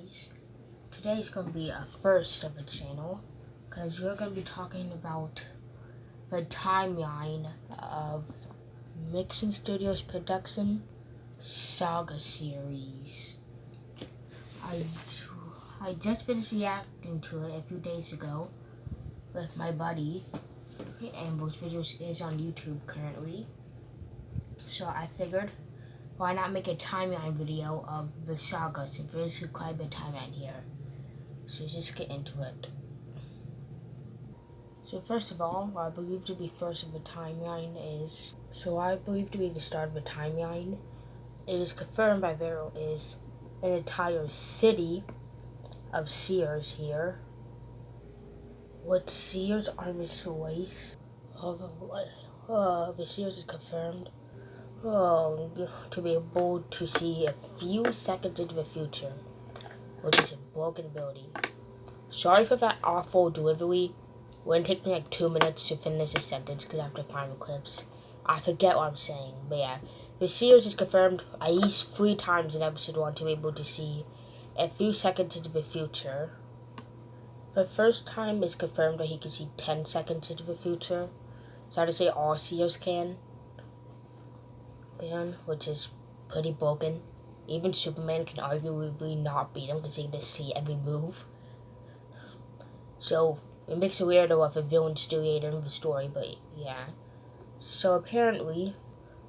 guys. Today is going to be a first of the channel because we're going to be talking about the timeline of Mixing Studios production Saga series. I just finished reacting to it a few days ago with my buddy, and those videos is on YouTube currently. So I figured, why not make a timeline video of the Saga, since there's quite a bit of timeline here. So just get into it. So first of all, what I believe to be first of the timeline is, what I believe to be the start of the timeline, it is confirmed by Vero is an entire city of seers here. What seers are this race? The seers is confirmed. To be able to see a few seconds into the future, which is a broken ability. Sorry for that awful delivery. It wouldn't take me like 2 minutes to finish a sentence because I have to find the clips. I forget what I'm saying, but yeah. The series is confirmed at least 3 times in episode 1 to be able to see a few seconds into the future. The first time is confirmed that he can see 10 seconds into the future. So to say all seers can. Which is pretty broken. Even Superman can arguably not beat him because he can just see every move. So it makes it weirder what the villain's still later in the story, but yeah. So apparently,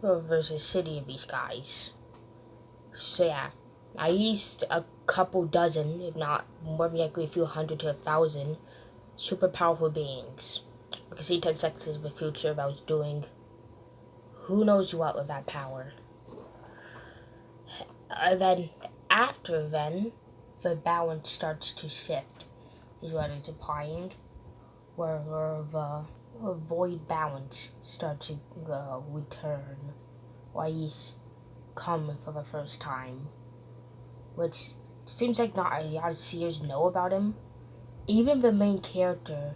there's a city of these guys. So yeah, at least a couple dozen, if not more likely a few hundred to 1,000, super powerful beings. I can see 10 seconds into the future if I was doing who knows what with that power. And then, after then, the balance starts to shift, is what it's implying, where the void balance starts to return, or at least come for the first time, which seems like not a lot of seers know about him. Even the main character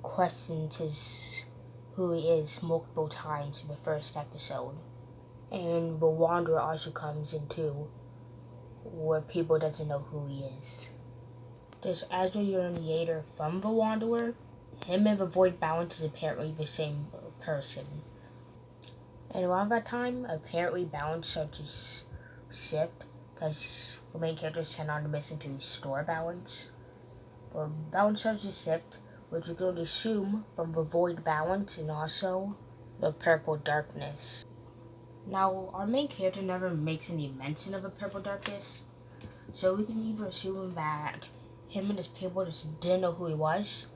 questions who he is multiple times in the first episode. And the Wanderer also comes in too, where people doesn't know who he is. There's Azra Uraniator from the Wanderer. Him and the Void Balance is apparently the same person. And around that time, apparently balance starts to shift, because the main characters tend on to miss into store balance. But balance starts to shift, which you can assume from the Void Balance and also the Purple Darkness. Now, our main character never makes any mention of the Purple Darkness, so we can either assume that him and his people just didn't know who he was,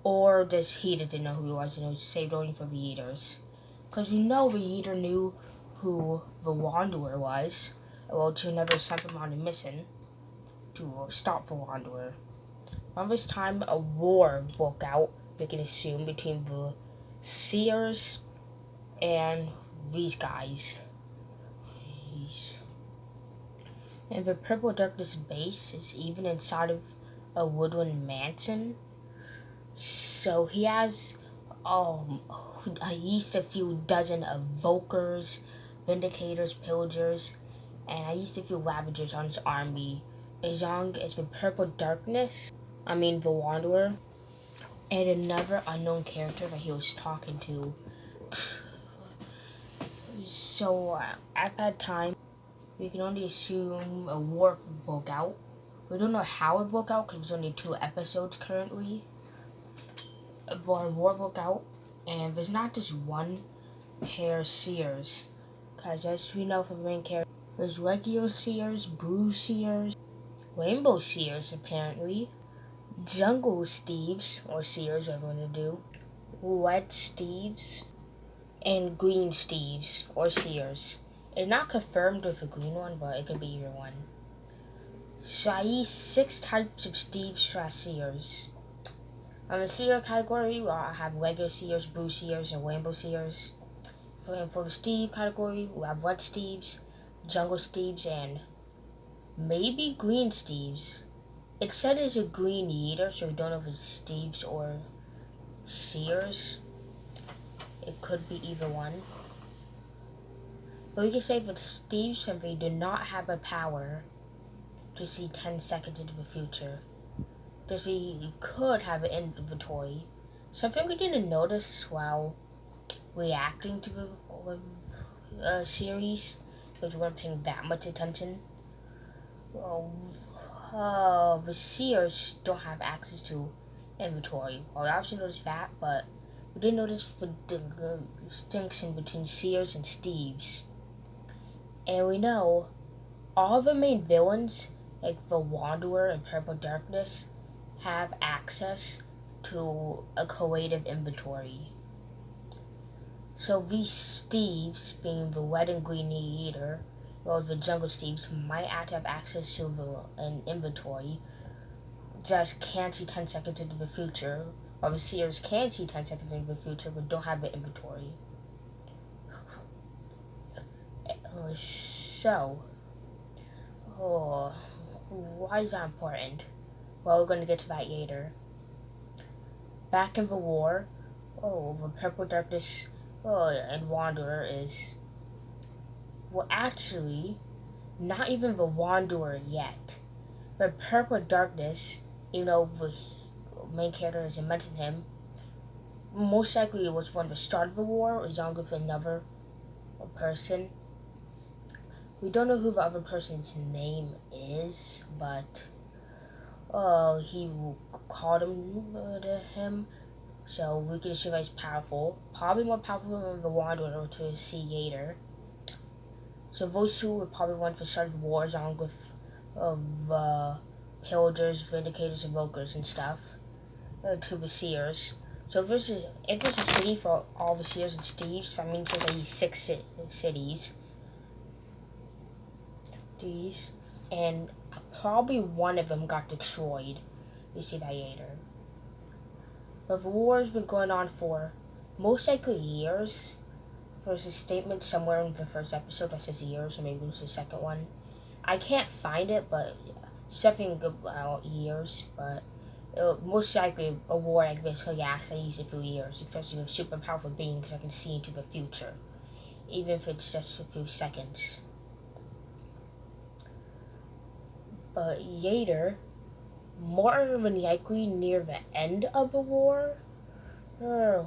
or just he didn't know who he was and it was saved only for the Eaters. Because the Eater knew who the Wanderer was, well, to never sent him on a mission to stop the Wanderer. Around this time, a war broke out, we can assume, between the Seers and these guys. And the Purple Darkness base is even inside of a woodland mansion. So he has at least a few dozen evokers, vindicators, pillagers, and at least a few ravagers on his army, as long as the Purple Darkness, the Wanderer, and another unknown character that he was talking to. So at that time, we can only assume a war broke out. We don't know how it broke out because there's only 2 episodes currently. But a war broke out, and there's not just one pair of seers, because as we know from the main character, there's regular seers, blue seers, rainbow seers apparently, jungle steves, or seers, whatever you want to do, red steves, and green steves, or seers. It's not confirmed with a green one, but it could be either one. So I use 6 types of steves/seers. On the seer category, I have regular seers, blue seers, and rainbow seers. And for the steve category, we have red steves, jungle steves, and maybe green steves. It said it's a green eater, so we don't know if it's steves or seers. It could be either one. But we can say that steves simply do not have a power to see 10 seconds into the future. This we could have an inventory. Something we didn't notice while reacting to the series, because we weren't paying that much attention. The seers don't have access to inventory. Well, we obviously noticed that, but we didn't notice the distinction between seers and Steves. And we know all the main villains, like the Wanderer and Purple Darkness, have access to a creative inventory. So these Steves, being the Red and Green Eater, or the Jungle Steves, might actually have access to an inventory, just can't see 10 seconds into the future, or the Seers can see 10 seconds into the future, but don't have the inventory. Why is that important? Well, we're going to get to that later. Back in the war, the Purple Darkness and Wanderer is, well, actually, not even the Wanderer yet. But Purple Darkness, even though the main character doesn't mention him, most likely it was from the start of the war, or along with another person. We don't know who the other person's name is, but he called him, so we can assume he's powerful. Probably more powerful than the Wanderer to see later. So those two were probably one for start of the war, along with the Pillagers, Vindicators, Evokers, and stuff, to the Seers. So if there's a city for all the Seers and Steves, that means there's at least 6 cities. And probably one of them got destroyed. We see that later. But the war has been going on for most likely years. There's a statement somewhere in the first episode that says years, or maybe it was the second one. I can't find it, but something about years. But most likely a war like this will last at least a few years, especially with super powerful beings that can see into the future, even if it's just a few seconds. But later, more than likely near the end of the war, the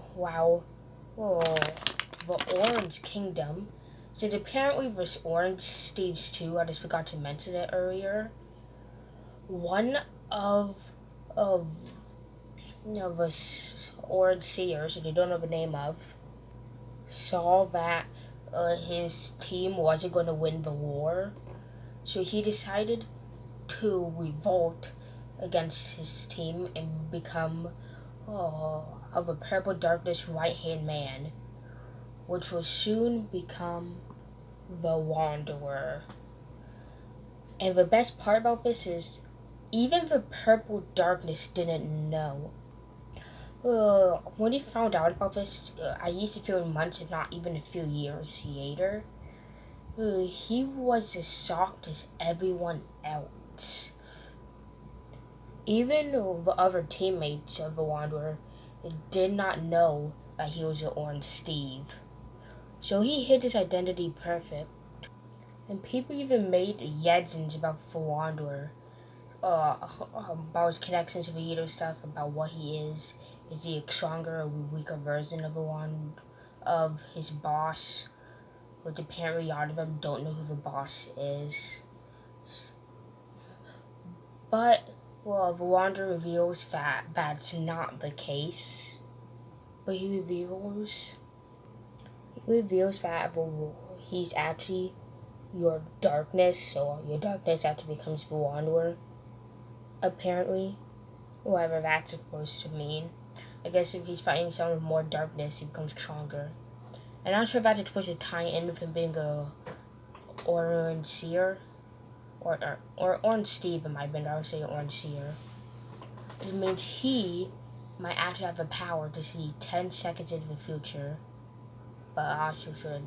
Orange Kingdom. So apparently there's Orange Steves too. I just forgot to mention it earlier. One of the Orange Seers, that they don't know the name of, saw that his team wasn't going to win the war, so he decided to revolt against his team and become of a Purple Darkness right-hand man, which will soon become the Wanderer. And the best part about this is, even the Purple Darkness didn't know. When he found out about this, I used to feel months, if not even a few years later, he was as shocked as everyone else. Even the other teammates of the Wanderer did not know that he was an Orange Steve. So he hid his identity perfect. And people even made legends about the Wanderer, about his connections with Eater stuff, about what he is. Is he a stronger or weaker version of his boss? Which apparently a lot of them don't know who the boss is. But, the Wanderer reveals that that's not the case. But he reveals that he's actually your darkness, so your darkness actually becomes the Wanderer, apparently. Whatever that's supposed to mean. I guess if he's fighting someone with more darkness, he becomes stronger. And I'm not sure if that's supposed to tie in with him being a Orange Seer. Or Orange Steve, it might have been, I would say Orange Seer. It means he might actually have the power to see 10 seconds into the future, but I also should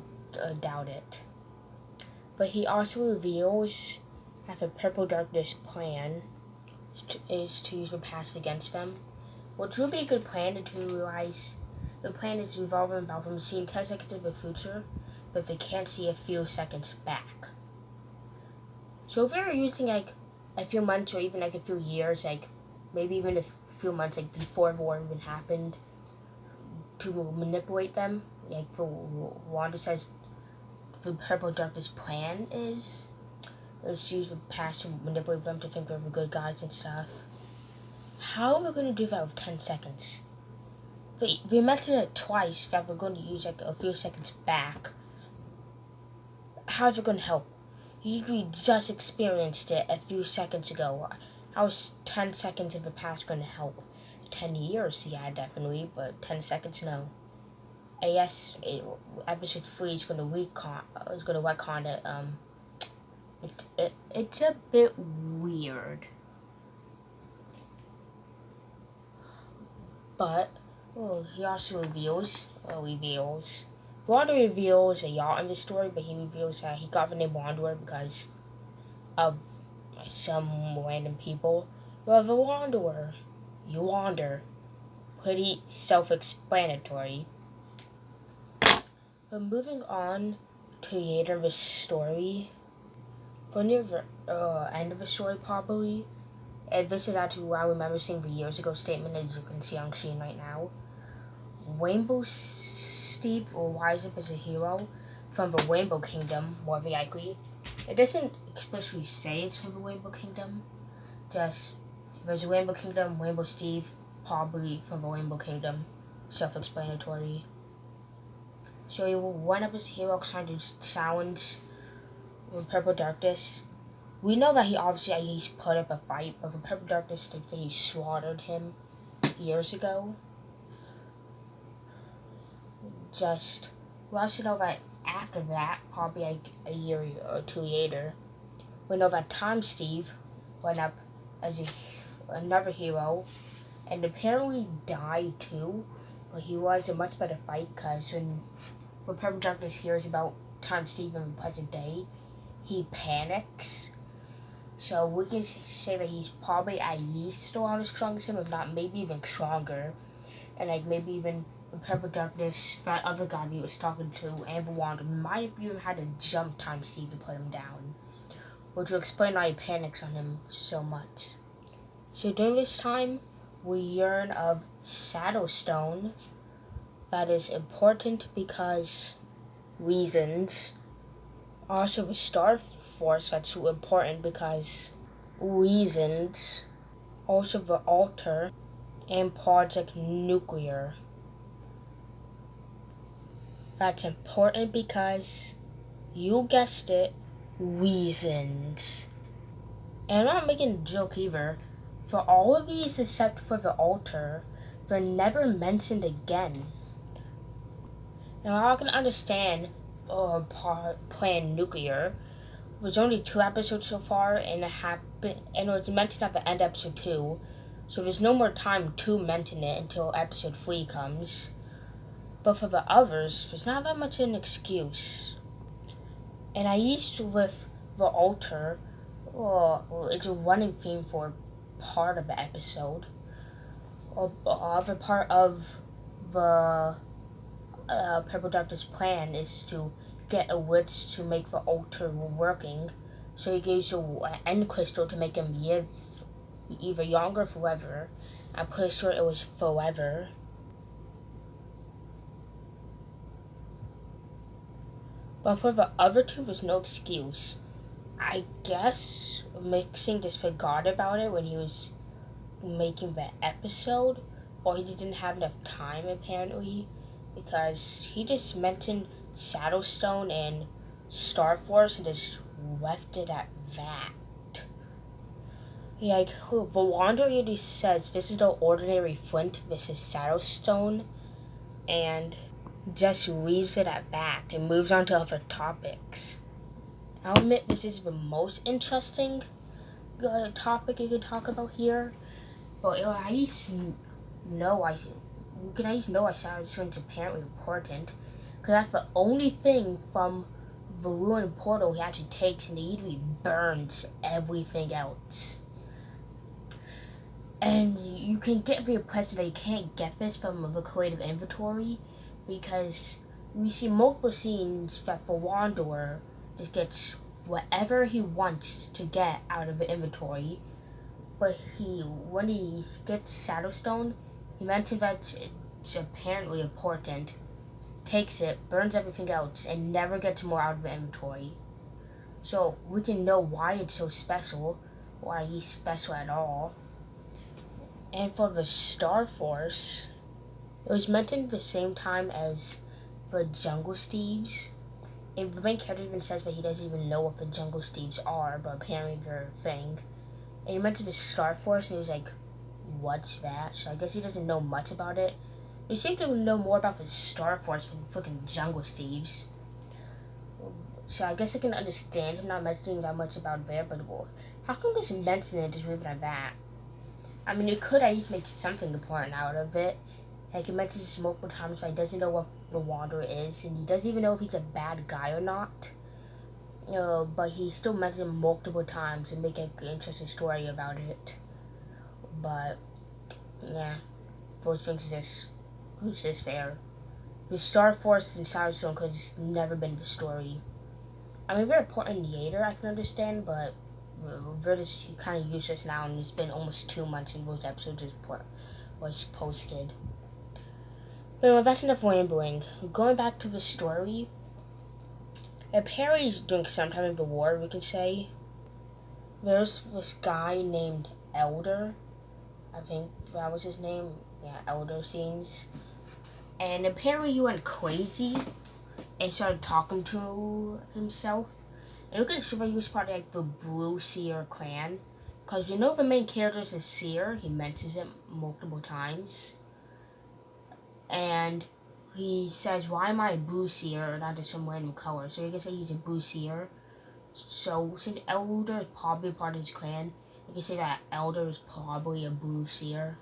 doubt it. But he also reveals that the Purple Darkness plan is to use the past against them, which would be a good plan until you realize the plan is revolving about them seeing 10 seconds into the future, but they can't see a few seconds back. So if they were using like a few months or even like a few years, like maybe even a few months like before the war even happened, to manipulate them. Like the Wanda says, the Purple Darkness plan is use the past to manipulate them to think they're the good guys and stuff. How are we going to do that with 10 seconds? We mentioned it twice that we're going to use like a few seconds back. How's it going to help? We just experienced it a few seconds ago. How is 10 seconds of the past going to help? 10 years, yeah, definitely, but 10 seconds, no. I guess episode 3 is going to retcon it. It's a bit weird. But, he also reveals. Wanda reveals a yacht in the story, but he reveals that he got the name Wanderer because of some random people. Well, the Wanderer. You wander. Pretty self-explanatory. But moving on to the end of the story, for near the end of the story probably, and this is actually what I remember seeing the years ago statement, as you can see on screen right now. Rainbow Steve will rise up as a hero from the Rainbow Kingdom, more likely. It doesn't explicitly say it's from the Rainbow Kingdom, just there's a Rainbow Kingdom, Rainbow Steve, probably from the Rainbow Kingdom, self-explanatory. So he will run up as a hero trying to challenge the Purple Darkness. We know that he's put up a fight, but the Purple Darkness thinks that he slaughtered him years ago. We also know that after that, probably like a year or two later, we know that Time Steve went up as another hero, and apparently died too, but he was a much better fight, because when Purple Darkness hears about Time Steve in the present day, he panics. So we can say that he's probably at least still on as strong as him, if not maybe even stronger. And like maybe even the Purple Darkness, that other guy he was talking to, and the Wanda, might have even had to jump Time Steve to put him down, which will explain why he panics on him so much. So during this time, we learn of Shadowstone. That is important because reasons. Also, the Star Force, that's so important because reasons. Also, the Altar and Project Nuclear. That's important because, you guessed it, reasons. And I'm not making a joke either. For all of these except for the Altar, they're never mentioned again. Now I can understand Plan Nuclear. There's only 2 episodes so far, and it was mentioned at the end of episode 2, so there's no more time to mention it until episode 3 comes. But for the others, there's not that much of an excuse. And I used with the Altar, it's a running theme for part of the episode. The part of the Purple Darkness plan is to get a witch to make the Altar working, so he gives you an end crystal to make him live either younger or forever. I'm pretty sure it was forever. But for the other 2, there's no excuse. I guess Mixing just forgot about it when he was making the episode, or he didn't have enough time apparently, because he just mentioned Shadowstone and Star Force and just left it at that. Like, the Wanderer really says this is no ordinary flint, this is Shadowstone, and just leaves it at that and moves on to other topics. I'll admit this is the most interesting topic you could talk about here, but at least know we can at least know why Shadowstone's apparently important, because that's the only thing from the ruined portal he actually takes, and he literally burns everything else. And you can get the impression that you can't get this from the creative inventory, because we see multiple scenes that the Wanderer just gets whatever he wants to get out of the inventory. But when he gets Shadowstone, he mentions that it's apparently important. Takes it, burns everything else, and never gets more out of the inventory. So we can know why it's so special, why he's special at all. And for the Star Force, it was mentioned the same time as the Jungle Steves. And the main character even says that he doesn't even know what the Jungle Steves are, but apparently they're a thing. And he mentioned the Star Force, and he was like, what's that? So I guess he doesn't know much about it. We seem to know more about the Star Force than fucking Jungle Steves. So I guess I can understand him not mentioning that much about there, but well, how come just mention it, just leave it at that? I mean, you could at least make something important out of it. Like, he mentions this multiple times, but he doesn't know what the Wanderer is, and he doesn't even know if he's a bad guy or not. But he still mentions him multiple times and make an interesting story about it. But, yeah, those things who's this fair? The Star Force and Shadowstone could just never been the story. I mean, they're important later, I can understand, but they're just kind of useless now, and it's been almost 2 months since those episodes was posted. But anyway, that's enough rambling. Going back to the story, apparently during some time of the war, we can say, there's this guy named Elder. I think that was his name. Yeah, Elder seems. And apparently he went crazy and started talking to himself. And you can show he was part of like the Blue Seer clan. Because you know the main character is a seer. He mentions it multiple times. And he says, why am I a Blue Seer, not just some random color? So you can say he's a Blue Seer. So since Elder is probably part of his clan, you can say that Elder is probably a Blue Seer.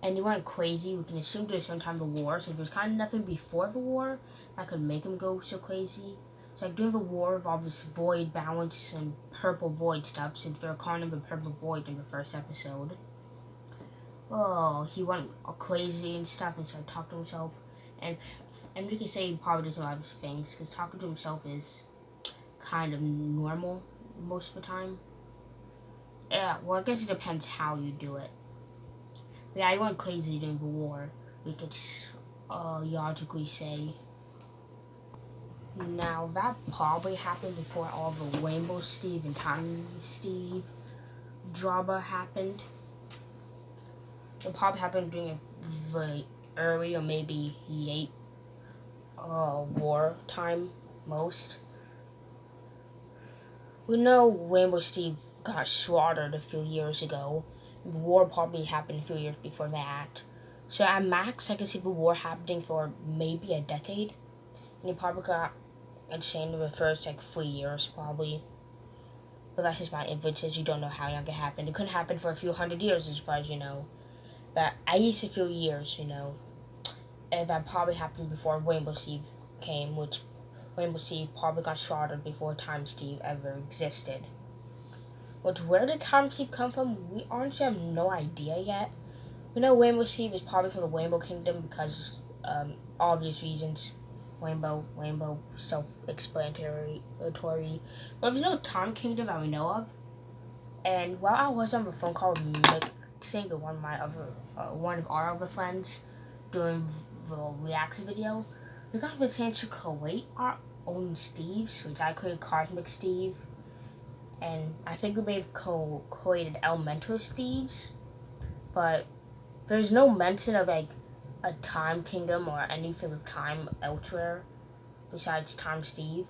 And he went crazy. We can assume there's some time of the war. So if there's kind of nothing before the war that could make him go so crazy. So like during the war with all this void balance and purple void stuff, since they're calling him the purple void in the first episode. Oh, he went crazy and stuff and started talking to himself. And we can say he probably does a lot of things, because talking to himself is kind of normal most of the time. Yeah, well, I guess it depends how you do it. Yeah, I went crazy during the war, we could logically say. Now, that probably happened before all the Rainbow Steve and Time Steve drama happened. It probably happened during the early or maybe late war time, most. We know Rainbow Steve got slaughtered a few years ago. The war probably happened a few years before that. So at max, I can see the war happening for maybe a decade. And he probably got insane in the first 3 years, probably. But that's just my inferences. You don't know how long it happened. It couldn't happen for a few hundred years, as far as you know. But at least a few years, And that probably happened before Rainbow Steve came, which Rainbow Steve probably got slaughtered before Time Steve ever existed. But where did Time Steve come from? We honestly have no idea yet. We know Rainbow Steve is probably from the Rainbow Kingdom because obvious reasons. Rainbow, self-explanatory. But there's no Time Kingdom that we know of. And while I was on the phone call mixing to one of our other friends doing the reaction video, we got the chance to create our own Steves, which I created Cosmic Steve. And I think we may have created Elemental Steves, but there's no mention of a Time Kingdom or anything of time elsewhere besides Time Steve.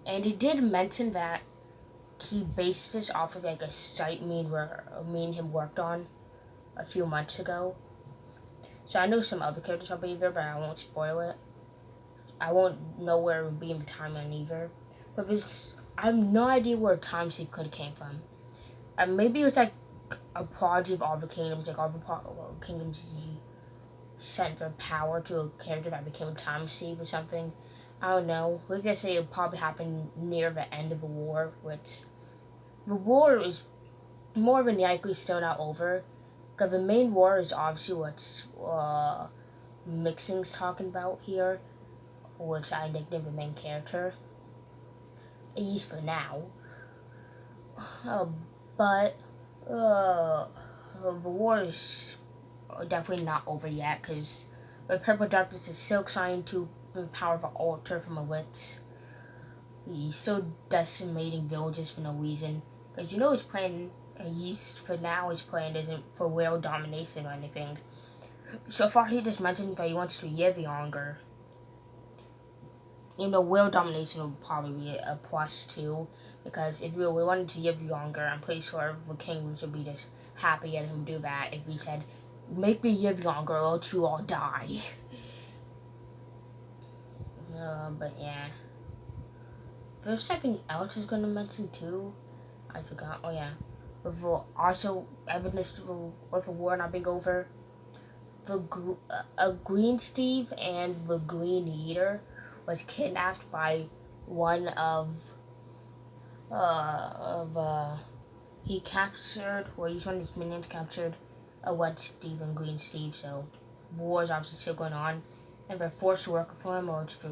And he did mention that he based this off of a site me and him worked on a few months ago. So I know some other characters will be there, but I won't spoil it. I won't know where it would be in the timeline either. But I have no idea where Time Steve could have came from. Maybe it was a project of all the kingdoms, all the kingdoms sent their power to a character that became Time Steve or something. I don't know. We're gonna say it probably happened near the end of the war, which the war is more than likely still not over. Because the main war is obviously what's Mixing's talking about here, which I nicknamed the main character. at least for now. But the war is definitely not over yet, because the Purple Darkness is still trying to empower the altar from a witch. He's still decimating villages for no reason. Because his plan, for now, his plan isn't for world domination or anything. So far, he just mentioned that he wants to live longer. World domination would probably be a plus too. Because if we wanted to live longer, I'm pretty sure the kingdoms would be just happy at him do that if he said, make me live longer or else you all die. But yeah. There's something else I was going to mention too. I forgot. Oh yeah. Also, evidence with the war not being over. Green Steve and the Green Leader was kidnapped by one of he captured, or each one of his minions captured a Red Steve and Green Steve, so war is obviously still going on, and they're forced to work for him, or for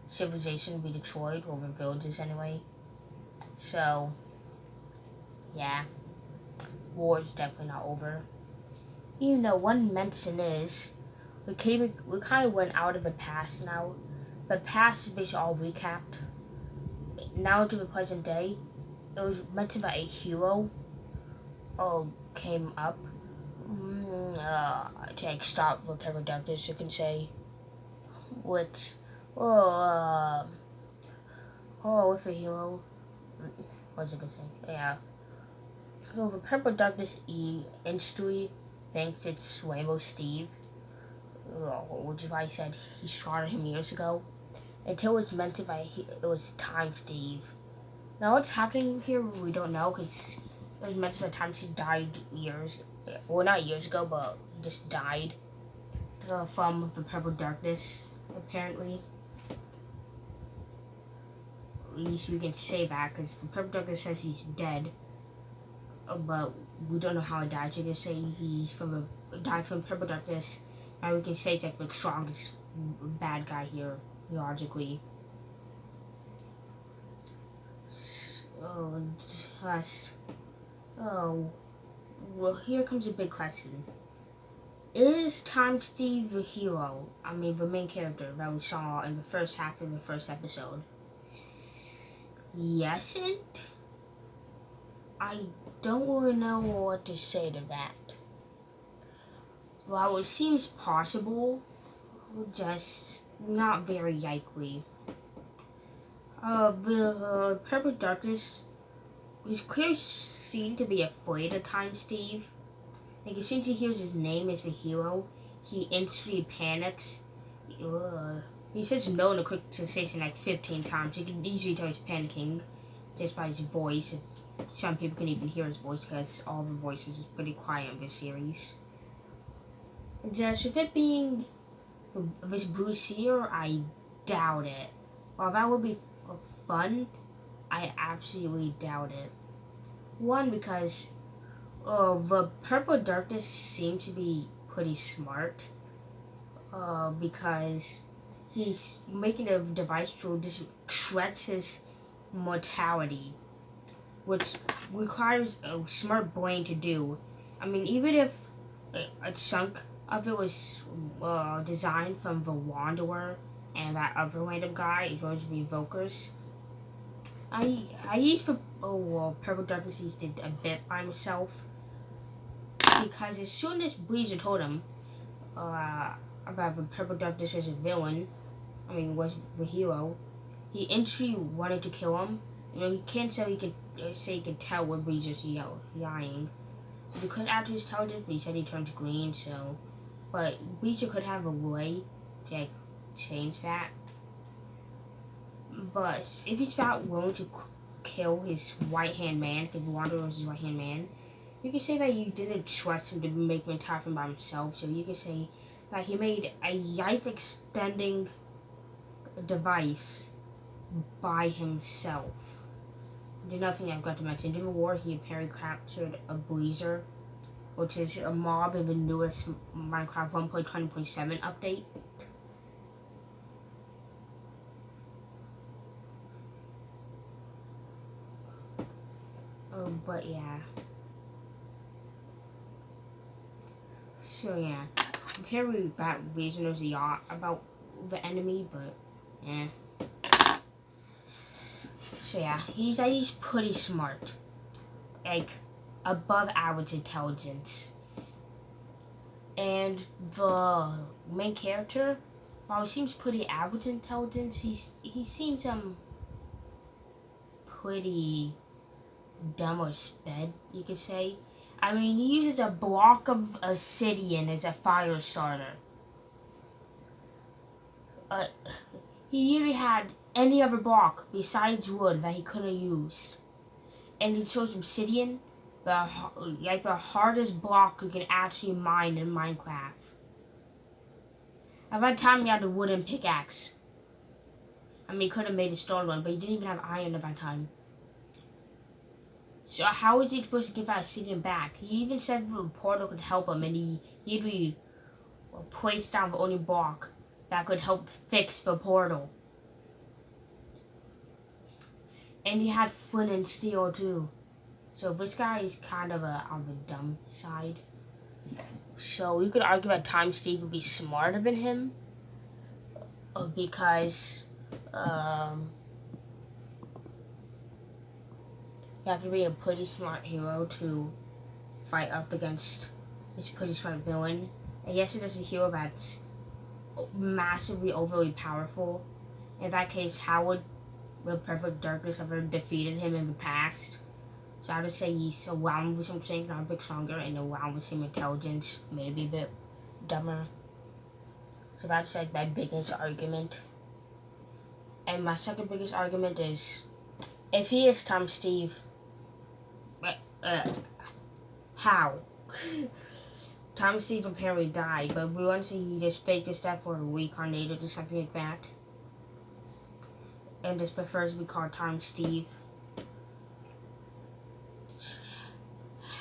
civilization to be destroyed, or the villages anyway. So, yeah, war is definitely not over. Even though one mention is, we kind of went out of the past now. The past is basically all recapped. Now to the present day, it was mentioned that a hero came up to stop the Purple Darkness, you can say. With with a hero. What was I gonna say? Yeah. So the Purple Darkness industry thinks it's Rainbow Steve, which is why I said he shot him years ago. Until it was mentioned that it was Time Steve. Now what's happening here we don't know, because it was mentioned that Time Steve died not years ago, but just died from the Purple Darkness, apparently. At least we can say that, because the Purple Darkness says he's dead, but we don't know how he died. So we can say he's died from Purple Darkness, and we can say it's like the strongest bad guy here, logically. Well, here comes a big question. Is Time Steve the hero? I mean, the main character that we saw in the first half of the first episode? Yes, and I don't really know what to say to that. While it seems possible, just not very likely. The Purple Darkness is clearly seen to be afraid of Time Steve. Like, as soon as he hears his name as the hero, he instantly panics. He says no in a quick succession like 15 times. You can easily tell he's panicking just by his voice. Some people can even hear his voice because all the voices is pretty quiet in this series. Just with it being this Bruce here, I doubt it. While that would be fun, I absolutely doubt it. One, because the Purple Darkness seems to be pretty smart, because he's making a device to just shreds his mortality, which requires a smart brain to do. I mean, even if a chunk of it was designed from the Wanderer and that other random guy, as well as the Evokers, I used for Purple Darkness he did a bit by himself, because as soon as Bleaser told him about the Purple Darkness as a villain, was the hero, he instantly wanted to kill him. He can't say he could tell when Bleaser's lying. Because after his intelligence, he said he turns green, so. But Bleaser could have a way to change that. But if he's not willing to kill his right-hand man, because Wanderer was his right-hand man, you can say that you didn't trust him to make him attack him by himself. So you can say that he made a life-extending device by himself. There's nothing I've got to mention. During the war, he apparently captured a Bleaser, which is a mob in the newest Minecraft 1.20.7 update. But yeah. So yeah. Apparently that reason knows a lot about the enemy, but yeah. So yeah, he's pretty smart. Like above average intelligence. And the main character, while he seems pretty average intelligence, he seems pretty dumb or sped, you could say. I mean, he uses a block of obsidian as a fire starter. He really had any other block besides wood that he could have used. And he chose obsidian, the hardest block you can actually mine in Minecraft. At that time, he had a wooden pickaxe. I mean, he could have made a stone one, but he didn't even have iron at that time. So how is he supposed to get that obsidian back? He even said the portal could help him, and he'd be placed down the only block that could help fix the portal. And he had flint and steel too. So this guy is kind of on the dumb side. So you could argue that Time Steve would be smarter than him, because you have to be a pretty smart hero to fight up against this pretty smart villain. And yes, it is a hero that's massively overly powerful. In that case, how would the Purple Darkness ever defeated him in the past? So I would say he's around with some strength, not a bit stronger, and around with some intelligence, maybe a bit dumber. So that's like my biggest argument. And my second biggest argument is, if he is Tom Steve, how? Tom Steve apparently died, but we want to say he just faked his death or reincarnated or something like that. And just prefers to be called Tom Steve.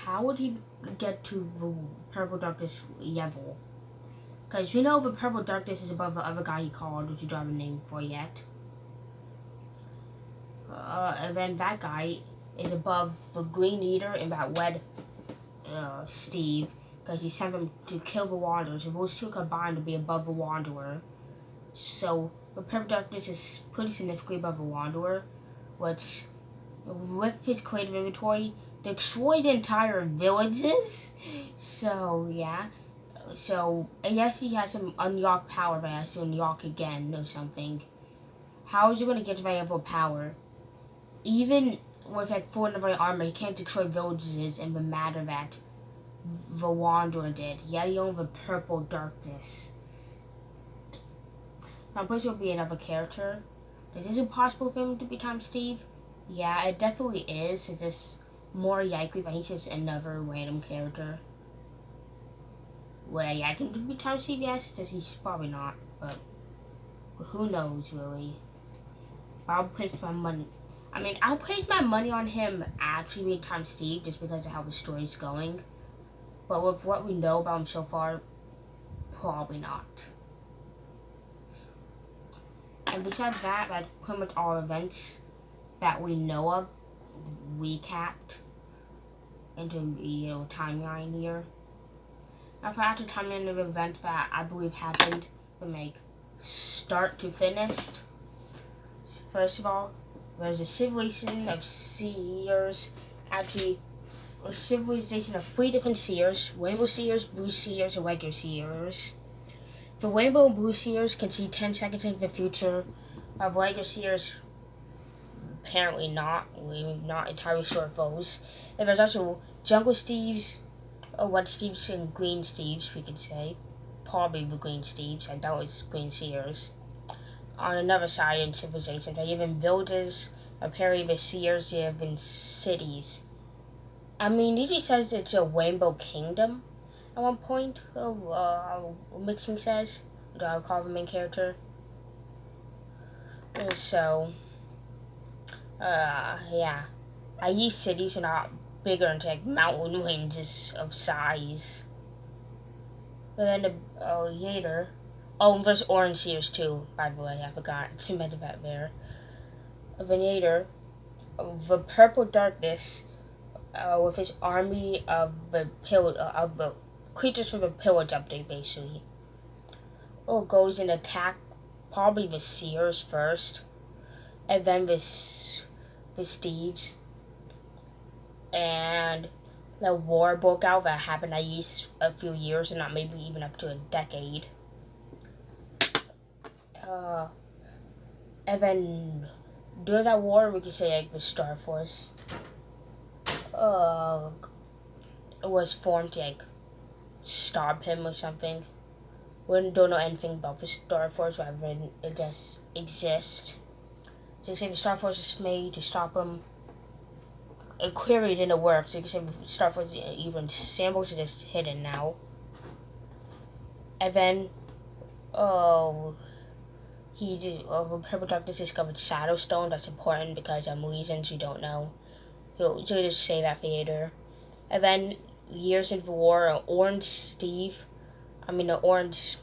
How would he get to the Purple Darkness level? Because you know the Purple Darkness is above the other guy he called, which you don't have a name for yet. And then that guy is above the Green Eater and that Red Steve, because he sent them to kill the Wanderers. If those two combined to be above the Wanderer. So the Purple Darkness is pretty significantly above the Wanderer, which, with his creative inventory, destroyed entire villages. So yeah. So yes, he has some unlocked power that he has to unlock again or something. How is he gonna get to that level of power? Even with like full level armor, he can't destroy villages in the matter that the Wanderer did. Yet he owned the Purple Darkness. Now, I'm pretty sure it'll be another character. Is it possible for him to be Tom Steve? Yeah, it definitely is. It's just more likely that he's just another random character. Would I like him to be Tom Steve? Yes, just he's probably not. But who knows, really? I'll place my money. I mean, I'll place my money on him actually being Tom Steve just because of how the story's going. But with what we know about him so far, probably not. And besides that, that's pretty much all events that we know of recapped into the timeline here. Now, for after timeline of events that I believe happened from like start to finish. First of all, there's a civilization of seers, actually a civilization of 3 different seers: rainbow seers, blue seers, and regular seers. The rainbow and blue seers can see 10 seconds into the future. Regular seers, apparently not. We're not entirely sure of those. And there's also jungle Steves, or red Steves and green Steves, we could say. Probably the green Steves. I doubt it's green seers. On another side in civilization, they live in villages. Apparently the seers live in cities. I mean, it usually says it's a rainbow kingdom at one point. Mixing says. Do I call the main character? So, yeah. These cities are not bigger into like mountain ranges of size. But then later. Oh, and there's orange seers too, by the way. I forgot to mention that there. Then later, the Purple Darkness with his army of the creatures from the pillage update, basically. Goes and attack probably the Seers first, and then the Steves, and the war broke out that happened at least a few years, and not maybe even up to a decade. And then during that war, we could say like the Star Force was formed to like stop him or something. We don't know anything about the Star Force rather than it just exists. So you can say the Star Force is made to stop him. A query didn't work, so you can say the Star Force even samples are just hidden now. And then Purple Darkness discovered Shadow Stone. That's important because reasons you don't know. So just say that for later. And then years into the war, Orange Steve, Orange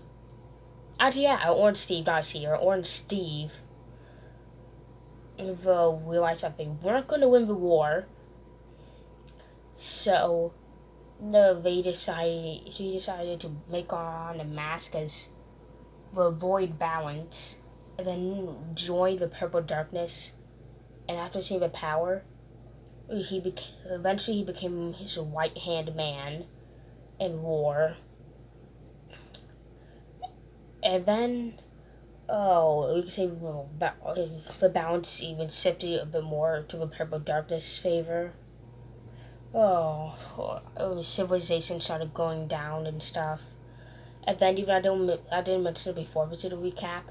Steve, not Seer, Orange Steve, realized that they weren't going to win the war, so he decided to make on a mask as the Void Balance, and then joined the Purple Darkness, and after seeing the power, he became his right-hand man in war. And then, we can say the balance even shifted a bit more to the Purple Darkness favor. Civilization started going down and stuff. And then, even I didn't mention it before, but to recap,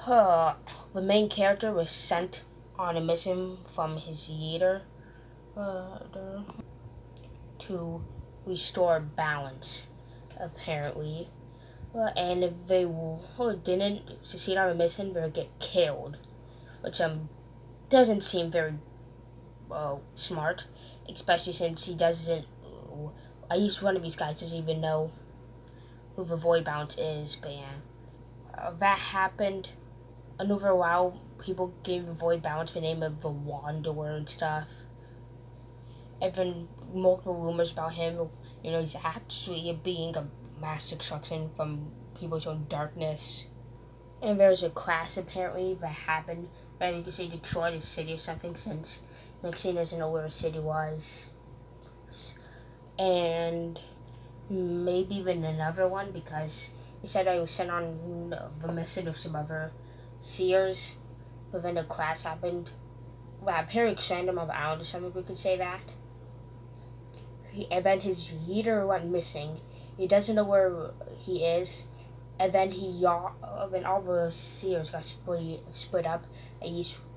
the main character was sent on a mission from his leader to restore balance, apparently. And if they didn't succeed on a mission, they would get killed, which doesn't seem very smart, especially since he doesn't. At least one of these guys doesn't even know who the Void Balance is. But yeah, that happened. And over a while, people gave the Void Balance the name of the Wanderer and stuff. And then multiple rumors about him. He's actually a being of mass destruction from people showing darkness. And there's a class apparently that happened that you could say destroyed a city or something, since Maxine doesn't know where a city was. And maybe even another one, because he said I was sent on the mission of some other Seers, but then a class happened. Well, very random of Island or something, we could say that. And then his leader went missing. He doesn't know where he is. And then all the Seers got split up, and each